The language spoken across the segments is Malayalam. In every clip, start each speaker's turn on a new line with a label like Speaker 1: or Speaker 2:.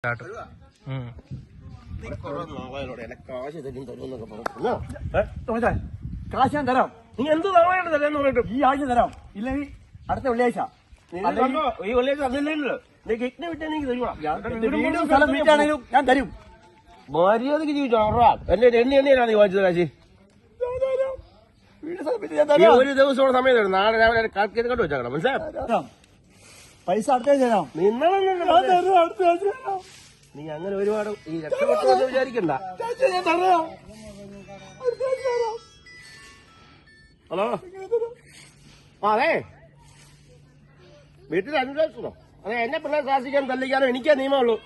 Speaker 1: കാശ് ഞാൻ തരാം. നീ എന്ത് തവണയാണ് തരാന്ന് പറഞ്ഞിട്ട് ഈ ആഴ്ച തരാം, ഇല്ലെങ്കിൽ അടുത്ത വെള്ളിയാഴ്ച. ഈ വെള്ളിയാഴ്ച തന്നില്ലല്ലോ, കിഡ്നി വിട്ടെനിക്ക് തരുവാ. സ്ഥലം വീട്ടാണെങ്കിലും ഞാൻ തരും. മര്യാദക്ക് ജീവിച്ചോ എന്റെ എണ്ണയാണ് നീ വാങ്ങിച്ചത് കാശ്. ഒരു ദിവസത്തോടെ സമയം തരും. നാളെ രാവിലെ കാൽക്കേത് കണ്ടു വെച്ചാക്കണം, മനസ്സിലായോ? പൈസ അടുത്ത തരാം. നീ അങ്ങനെ ഒരുപാട് ഈ രക്ഷപ്പെട്ടു വിചാരിക്കണ്ട. ഹലോ, അതെ വീട്ടിൽ അന്വേഷിക്കണോ? അതെ, എന്നെ പിള്ളേർ ശാസിക്കാനും തല്ലിക്കാനും എനിക്കാ നിയമമുള്ളൂ.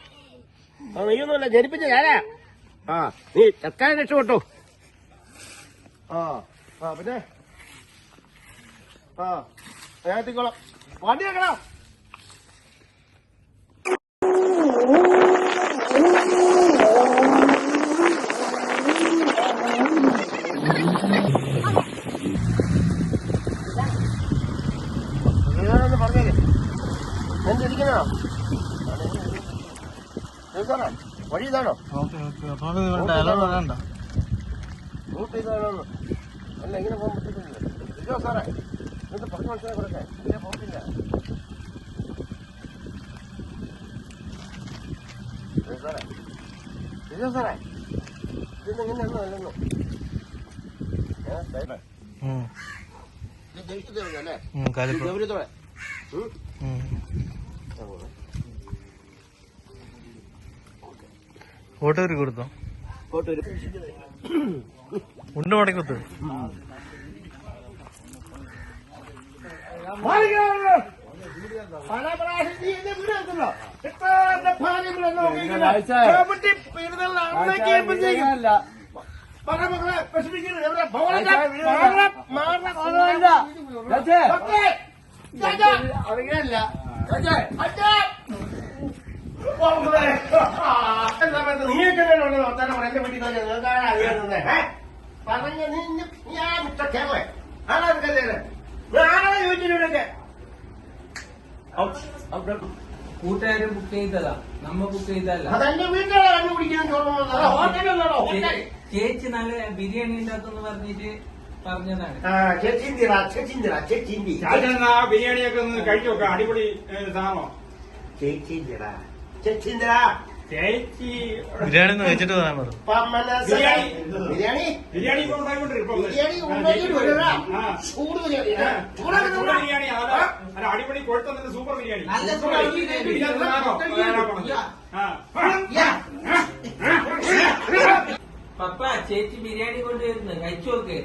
Speaker 1: നീയൊന്നുമല്ല, ജനിപ്പിച്ച ഞാനാ. നീ എത്താൻ രക്ഷപ്പെട്ടു. പിന്നെ ഞാൻ എത്തിക്കോളാം. വണ്ടി വെക്കണം. പറഞ്ഞേ എന്തിരിക്കണോ? വഴി ഇതാണോ? റൂട്ട് ഇതാണോ? അല്ല, ഇങ്ങനെ പോകാൻ പറ്റത്തില്ല. ഇതോ സാറേ, എന്നിട്ട് പറഞ്ഞു മനസ്സിലാക്കി കൊടുക്കേ. ഇങ്ങനെ പോകത്തില്ല സാറേ. ഇതോ സാറേ, ഇതിന് ഇങ്ങനെയൊന്നും അല്ലെന്നോ. ദേഷ്യത്തോടെ ഗൗരവത്തോടെ
Speaker 2: കോട്ടൂര് കൊടുത്തോ?
Speaker 1: കോട്ടൂര്
Speaker 2: ഉണ്ട് മടക്കത്ത്.
Speaker 1: എന്റെ വീട്ടിൽ തന്നെ പറഞ്ഞ ഞാൻ കേരള ആണാ ചോദിച്ചിട്ടൊക്കെ
Speaker 3: കൂട്ടുകാര് ബുക്ക് ചെയ്തതാ, നമ്മ ബുക്ക് ചെയ്തല്ല.
Speaker 1: അതെന്റെ വീട്ടുകാരെ കണ്ടുപിടിക്കാൻ
Speaker 3: ചേച്ചി നല്ല ബിരിയാണി ഉണ്ടാക്കുന്നു പറഞ്ഞിട്ട് പറഞ്ഞതാണ്.
Speaker 4: ബിരിയാണിയൊക്കെ ഒന്ന് കഴിച്ചു നോക്കാം, അടിപൊളി സാധനമോ.
Speaker 1: ചേച്ചി
Speaker 2: ബിരിയാണി ഒന്ന് കഴിച്ചിട്ട് പറയാൻ പറഞ്ഞു.
Speaker 1: ബിരിയാണി
Speaker 4: ഇപ്പൊ ബിരിയാണി അടിപൊളി കൊഴുത്ത സൂപ്പർ ബിരിയാണി.
Speaker 3: പപ്പ ചേച്ചി ബിരിയാണി കൊണ്ടുവരുന്നു, കഴിച്ചു നോക്ക്.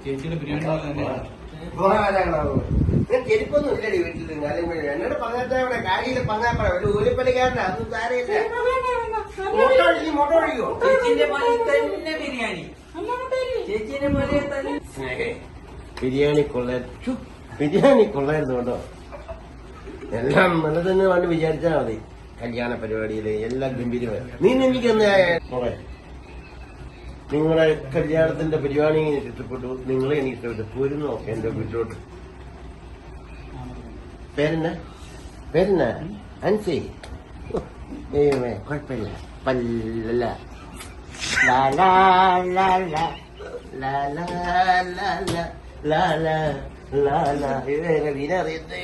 Speaker 2: ചേച്ചിയുടെ ബിരിയാണി
Speaker 1: ചെരുപ്പൊന്നും ഇല്ലടി വീട്ടിൽ. എന്നോട് പറഞ്ഞിട്ട് ഇവിടെ കാര്യത്തിൽ പങ്കാപ്പറ ഒരു ഊരിപ്പലിക്കാരനാ, അതൊന്നും സാരമില്ല. മോട്ടോ ഒഴിക്കോ?
Speaker 3: ചേച്ചിന്റെ പോലെ തന്നെ ബിരിയാണി, ചേച്ചിന്റെ പോലെ തന്നെ.
Speaker 1: ബിരിയാണി കൊള്ളായിരുന്നു കേട്ടോ. എല്ലാം നല്ലതെന്ന് വേണ്ടി വിചാരിച്ചാൽ മതി. കല്യാണ പരിപാടിയില് എല്ലാം ഗംഭീരമായി. നീ എനിക്കൊന്ന് നിങ്ങളെ കല്യാണത്തിന്റെ പരിപാടി ഇഷ്ടപ്പെട്ടു, നിങ്ങളെ എനിക്ക് ഇഷ്ടപ്പെട്ടു. പോരുന്നോ എന്റെ വീട്ടിലോട്ട്? പേരെന്നാ? അൻസി. ദൈവമേ, കുഴപ്പമില്ല. പല്ല ഇതേ വീണറിയത്തേ